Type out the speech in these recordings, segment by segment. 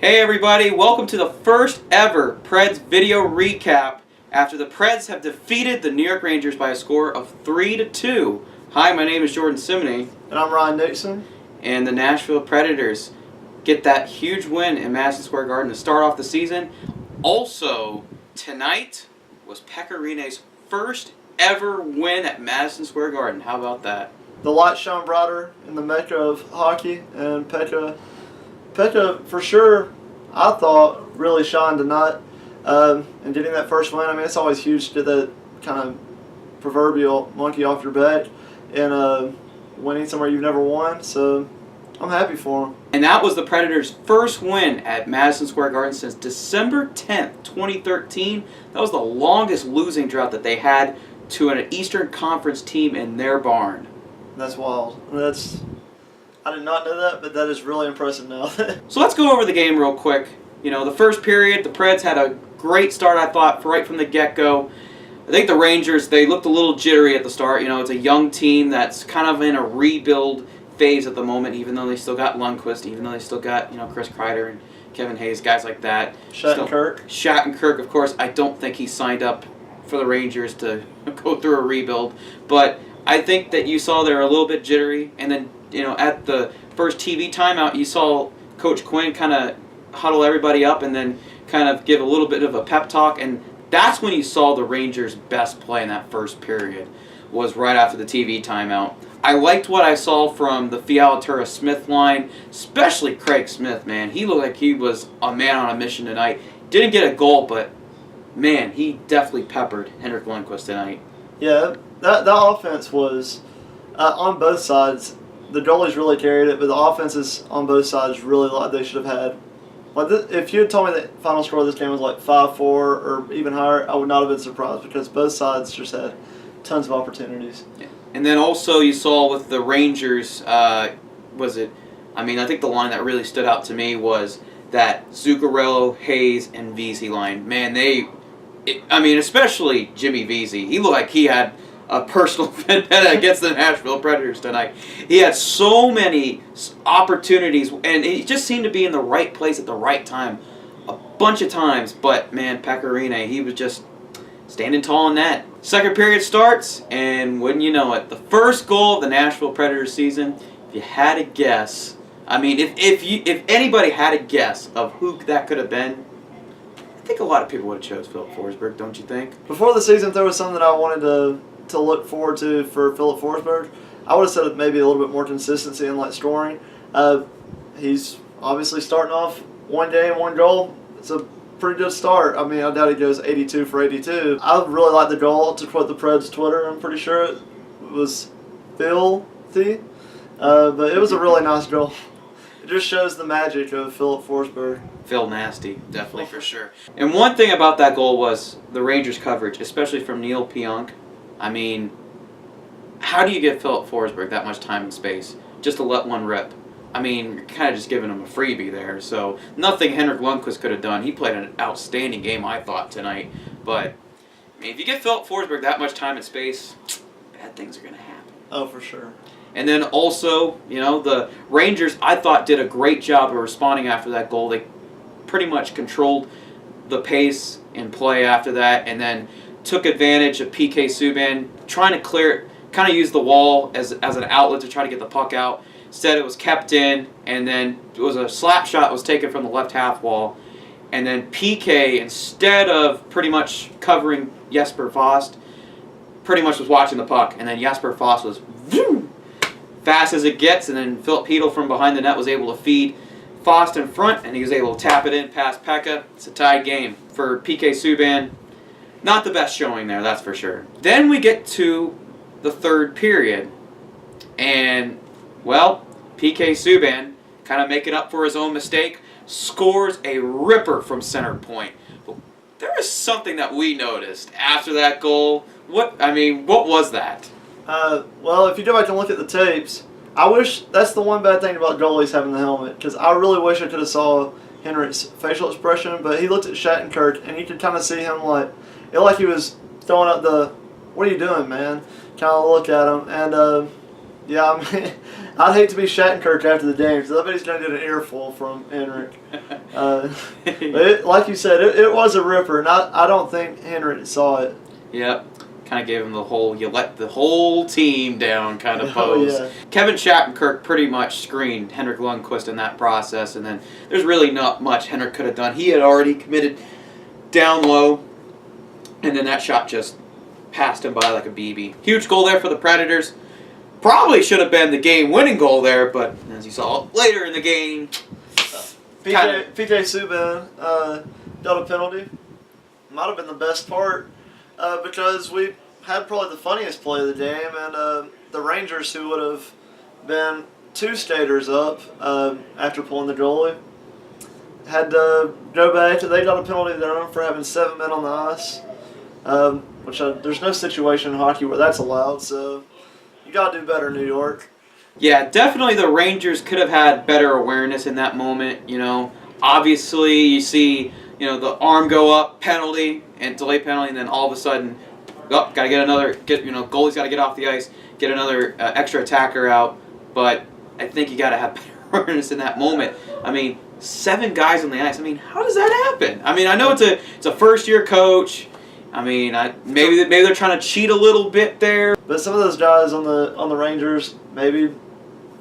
Hey everybody, welcome to the first ever Preds video recap after the Preds have defeated the New York Rangers by a score of 3-2. Hi, my name is Jordan Cimini. And I'm Ryan Nixon. And the Nashville Predators get that huge win in Madison Square Garden to start off the season. Also, tonight was Pekka Rinne's first ever win at Madison Square Garden. How about that? The light shone brighter in the mecca of hockey, and Pekka for sure, I thought, really shined tonight. And getting that first win, I mean, it's always huge to get that kind of proverbial monkey off your back and winning somewhere you've never won. So I'm happy for him. And that was the Predators' first win at Madison Square Garden since December 10th, 2013. That was the longest losing drought that they had to an Eastern Conference team in their barn. That's wild. I did not know that, but that is really impressive now. So let's go over the game real quick. You know, the first period, the Preds had a great start, I thought, right from the get-go. I think the Rangers, they looked a little jittery at the start. You know, it's a young team that's kind of in a rebuild phase at the moment, even though they still got Lundqvist, even though they still got, Chris Kreider and Kevin Hayes, guys like that. Shattenkirk, of course, I don't think he signed up for the Rangers to go through a rebuild. But I think that you saw they're a little bit jittery, and then at the first TV timeout, you saw Coach Quinn kind of huddle everybody up and then kind of give a little bit of a pep talk, and that's when you saw the Rangers' best play in that first period, was right after the TV timeout. I liked what I saw from the Fiala-Turris-Smith line, especially Craig Smith, man. He looked like he was a man on a mission tonight. Didn't get a goal, but, man, he definitely peppered Henrik Lundqvist tonight. Yeah, that offense was, on both sides, the goalies really carried it, but the offenses on both sides really like they should have had. If you had told me the final score of this game was like 5-4 or even higher, I would not have been surprised because both sides just had tons of opportunities. Yeah. And then also you saw with the Rangers, I think the line that really stood out to me was that Zuccarello, Hayes, and Vesey line. Man, especially Jimmy Vesey. He looked like he had a personal vendetta against the Nashville Predators tonight. He had so many opportunities, and he just seemed to be in the right place at the right time a bunch of times. But, man, Pekka Rinne, he was just standing tall in net. Second period starts, and wouldn't you know it, the first goal of the Nashville Predators season, if you had a guess, if anybody had a guess of who that could have been, I think a lot of people would have chose Filip Forsberg, don't you think? Before the season, if there was something that I wanted to look forward to for Filip Forsberg, I would have said maybe a little bit more consistency in scoring. He's obviously starting off one game, one goal. It's a pretty good start. I mean, I doubt he goes 82 for 82. I really like the goal. To quote the Preds Twitter, I'm pretty sure it was filthy, but it was a really nice goal. It just shows the magic of Filip Forsberg. Phil Nasty, definitely for sure. And one thing about that goal was the Rangers' coverage, especially from Neil Pionk. I mean, how do you give Filip Forsberg that much time and space just to let one rip? I mean, you're kind of just giving him a freebie there. So nothing Henrik Lundqvist could have done. He played an outstanding game, I thought, tonight. But if you give Filip Forsberg that much time and space, bad things are going to happen. Oh, for sure. And then also, the Rangers, I thought, did a great job of responding after that goal. They pretty much controlled the pace and play after that, and then took advantage of PK Subban trying to clear it, kind of use the wall as an outlet to try to get the puck out. Instead, it was kept in, and then it was a slap shot that was taken from the left half wall. And then PK, instead of pretty much covering Jesper Fast, pretty much was watching the puck. And then Jesper Fast was fast as it gets, and then Philip Hedl from behind the net was able to feed Fast in front, and he was able to tap it in past Pekka. It's a tied game for PK Subban. Not the best showing there, that's for sure. Then we get to the third period, and, well, PK Subban, kind of making up for his own mistake, scores a ripper from center point. But there was something that we noticed after that goal. What was that? Well, if you go back and look at the tapes, that's the one bad thing about goalies having the helmet, because I really wish I could have saw Henrik's facial expression, but he looked at Shattenkirk, and you could kind of see him like he was throwing up the, "What are you doing, man?" kind of look at him. And, I'd hate to be Shattenkirk after the game because I bet he's going to get an earful from Henrik. But like you said, it was a ripper, and I don't think Henrik saw it. Yep. Kind of gave him the whole, you let the whole team down kind of Oh, pose. yeah. Kevin Shattenkirk pretty much screened Henrik Lundqvist in that process, and then there's really not much Henrik could have done. He had already committed down low, and then that shot just passed him by like a BB. Huge goal there for the Predators. Probably should have been the game-winning goal there, but as you saw later in the game, PK Subban got a penalty. Might have been the best part because we had probably the funniest play of the game, and the Rangers, who would have been 2 skaters up after pulling the goalie, had to go back. They got a penalty of their own for having 7 men on the ice, which there's no situation in hockey where that's allowed, so you got to do better, New York. yeah, definitely the Rangers could have had better awareness in that moment. You know, obviously you see, you know, the arm go up, penalty and delay penalty, and then all of a sudden, got to get another. Goalie's got to get off the ice, get another extra attacker out. But I think you got to have better awareness in that moment. I mean, 7 guys on the ice. I mean, how does that happen? I mean, I know it's a first-year coach. I mean, maybe they're trying to cheat a little bit there. But some of those guys on the Rangers maybe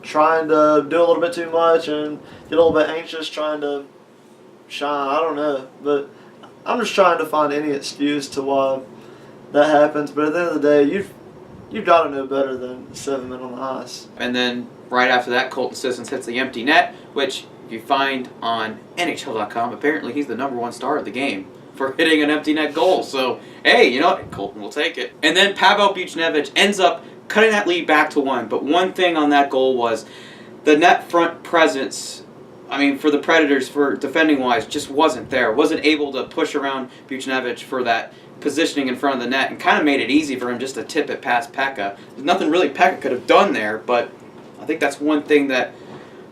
trying to do a little bit too much and get a little bit anxious, trying to shine. I don't know, but I'm just trying to find any excuse to why that happens. But at the end of the day, you've got to know better than 7 men on the ice. And then right after that, Colton Sissons hits the empty net, which if you find on NHL.com, apparently he's the #1 star of the game for hitting an empty net goal. So, hey, you know what? Colton will take it. And then Pavel Buchnevich ends up cutting that lead back to 1. But one thing on that goal was the net front presence, I mean, for the Predators, for defending-wise, just wasn't there. Wasn't able to push around Buchnevich for that positioning in front of the net, and kind of made it easy for him just to tip it past Pekka. There's nothing really Pekka could have done there, but I think that's one thing that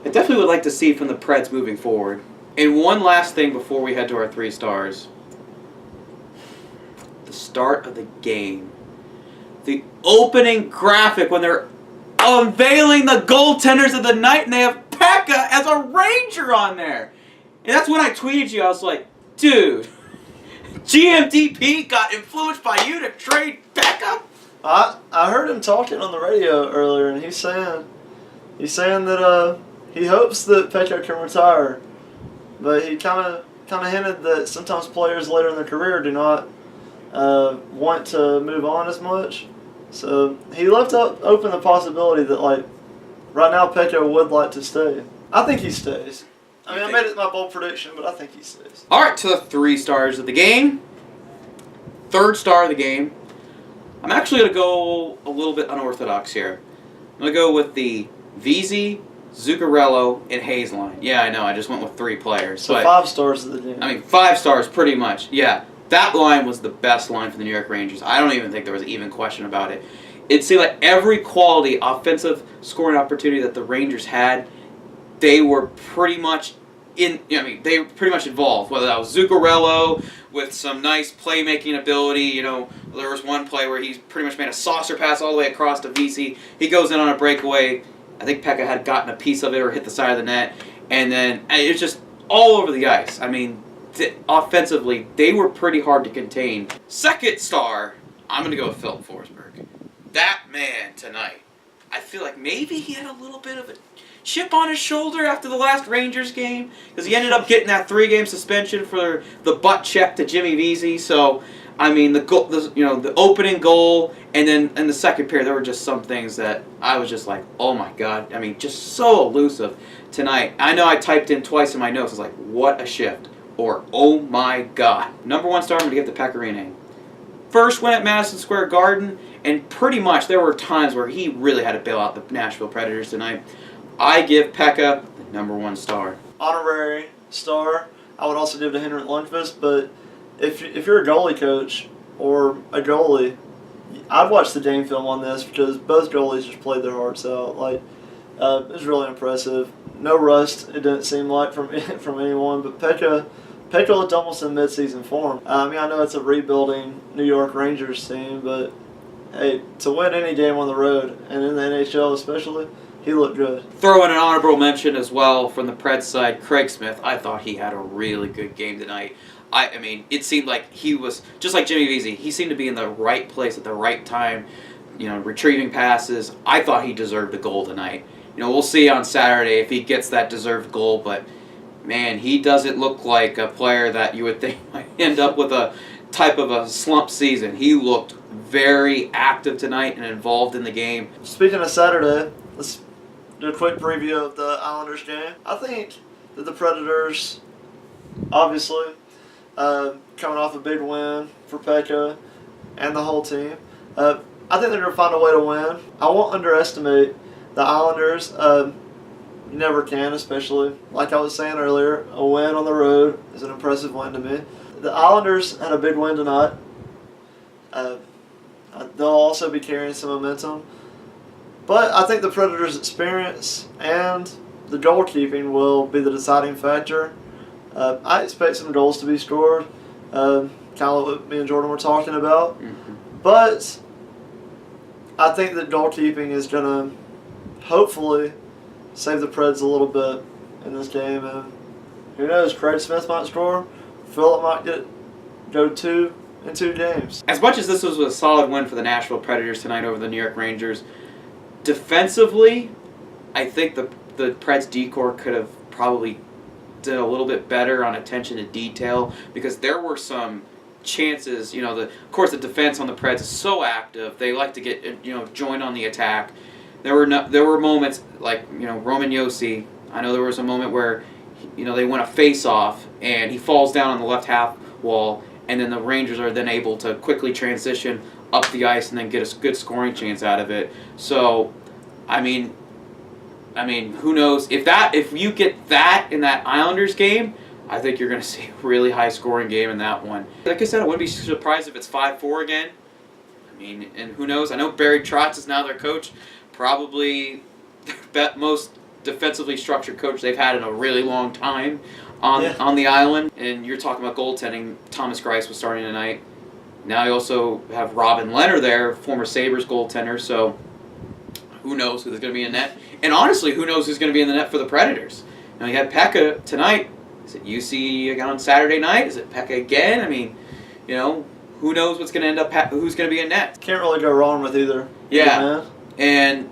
I definitely would like to see from the Preds moving forward. And one last thing before we head to our 3 stars. The start of the game. The opening graphic when they're unveiling the goaltenders of the night, and they have Pekka as a Ranger on there. And that's when I tweeted you. I was like, dude, GMDP got influenced by you to trade Pekka? I heard him talking on the radio earlier, and he's saying that he hopes that Pekka can retire, but he kind of hinted that sometimes players later in their career do not want to move on as much. So he left open the possibility that, like, right now Pekka would like to stay. I think he stays. I mean, I made it my bold prediction, but I think he stays. All right, to the 3 stars of the game. 3rd star of the game. I'm actually going to go a little bit unorthodox here. I'm going to go with the Vesey, Zuccarello, and Hayes line. Yeah, I know, I just went with 3 players. So but 5 stars of the game. I mean, 5 stars pretty much. Yeah, that line was the best line for the New York Rangers. I don't even think there was even question about it. It seemed like every quality offensive scoring opportunity that the Rangers had, they were pretty much they were pretty much involved. Whether that was Zuccarello with some nice playmaking ability, you know, there was one play where he pretty much made a saucer pass all the way across to Vesey. He goes in on a breakaway. I think Pekka had gotten a piece of it or hit the side of the net, and then it's just all over the ice. I mean, offensively, they were pretty hard to contain. 2nd star, I'm going to go with Philip Forsberg. That man tonight, I feel like maybe he had a little bit of a chip on his shoulder after the last Rangers game, because he ended up getting that 3-game suspension for the butt check to Jimmy Vesey. So, I mean, the opening goal, and then in the second period, there were just some things that I was just like, oh my god. I mean, just so elusive tonight. I know I typed in twice in my notes. I was like, what a shift, or oh my god. #1 star, I'm going to give the Pecorine. First win at Madison Square Garden, and pretty much there were times where he really had to bail out the Nashville Predators tonight. I give Pekka the #1 star. Honorary star, I would also give to Henrik Lundqvist, but if you're a goalie coach or a goalie, I've watched the game film on this because both goalies just played their hearts out. Like, it was really impressive. No rust, it didn't seem like from anyone, but Pekka looked almost in mid-season form. I mean, I know it's a rebuilding New York Rangers team, but hey, to win any game on the road, and in the NHL especially, he looked good. Throw in an honorable mention as well from the Preds side, Craig Smith. I thought he had a really good game tonight. I mean, it seemed like he was, just like Jimmy Vesey, he seemed to be in the right place at the right time, retrieving passes. I thought he deserved a goal tonight. We'll see on Saturday if he gets that deserved goal, but man, he doesn't look like a player that you would think might end up with a type of a slump season. He looked very active tonight and involved in the game. Speaking of Saturday, let's do a quick preview of the Islanders game. I think that the Predators, obviously, coming off a big win for Pekka and the whole team, I think they're going to find a way to win. I won't underestimate the Islanders. You never can, especially, like I was saying earlier, a win on the road is an impressive win to me. The Islanders had a big win tonight. They'll also be carrying some momentum. But I think the Predators' experience and the goalkeeping will be the deciding factor. I expect some goals to be scored, kind of what me and Jordan were talking about. Mm-hmm. But I think that goalkeeping is going to hopefully save the Preds a little bit in this game. And who knows, Craig Smith might score. Phillip might go 2 in 2 games. As much as this was a solid win for the Nashville Predators tonight over the New York Rangers, defensively, I think the Preds decor could have probably did a little bit better on attention to detail, because there were some chances. Of course, the defense on the Preds is so active; they like to get join on the attack. There were moments like Roman Josi. I know there was a moment where they win a face-off and he falls down on the left half wall, and then the Rangers are then able to quickly transition up the ice and then get a good scoring chance out of it. So, I mean, who knows if you get that in that Islanders game, I think you're going to see a really high scoring game in that one. Like I said, I wouldn't be surprised if it's 5-4 again. And who knows? I know Barry Trotz is now their coach, probably the most defensively structured coach they've had in a really long time on the island. And you're talking about goaltending. Thomas Greiss was starting tonight. Now you also have Robin Leonard there, former Sabres goaltender. So who knows who's going to be in net? And honestly, who knows who's going to be in the net for the Predators? You had Pekka tonight. Is it UC again on Saturday night? Is it Pekka again? Who knows what's going to end up? Who's going to be in net? Can't really go wrong with either. Yeah, and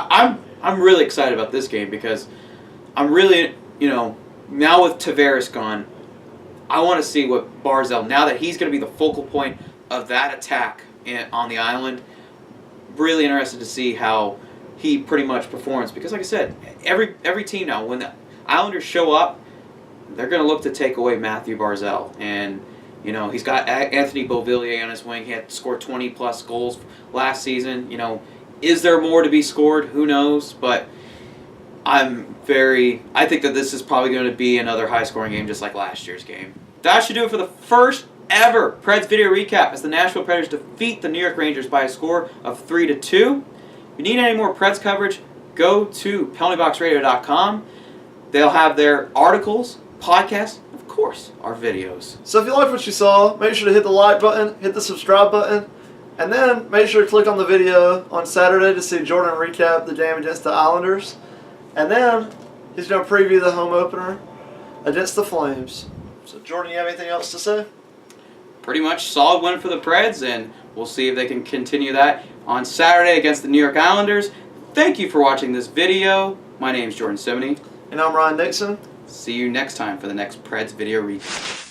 I'm really excited about this game, because I'm really now with Tavares gone, I want to see what Barzal, now that he's going to be the focal point of that attack on the island. Really interested to see how he pretty much performs, because like I said, every team now, when the Islanders show up, they're going to look to take away Matthew Barzal. And he's got Anthony Beauvillier on his wing. He had scored 20-plus goals last season. Is there more to be scored? Who knows? But I think that this is probably going to be another high-scoring game, just like last year's game. That should do it for the first ever Preds video recap, as the Nashville Predators defeat the New York Rangers by a score of 3-2. If you need any more Preds coverage, go to penaltyboxradio.com. They'll have their articles, podcasts, of course, our videos. So if you like what you saw, make sure to hit the like button, hit the subscribe button, and then make sure to click on the video on Saturday to see Jordan recap the game against the Islanders. And then he's going to preview the home opener against the Flames. So Jordan, you have anything else to say? Pretty much solid win for the Preds, and we'll see if they can continue that on Saturday against the New York Islanders. Thank you for watching this video. My name is Jordan Cimini. And I'm Ryan Nixon. See you next time for the next Preds video recap.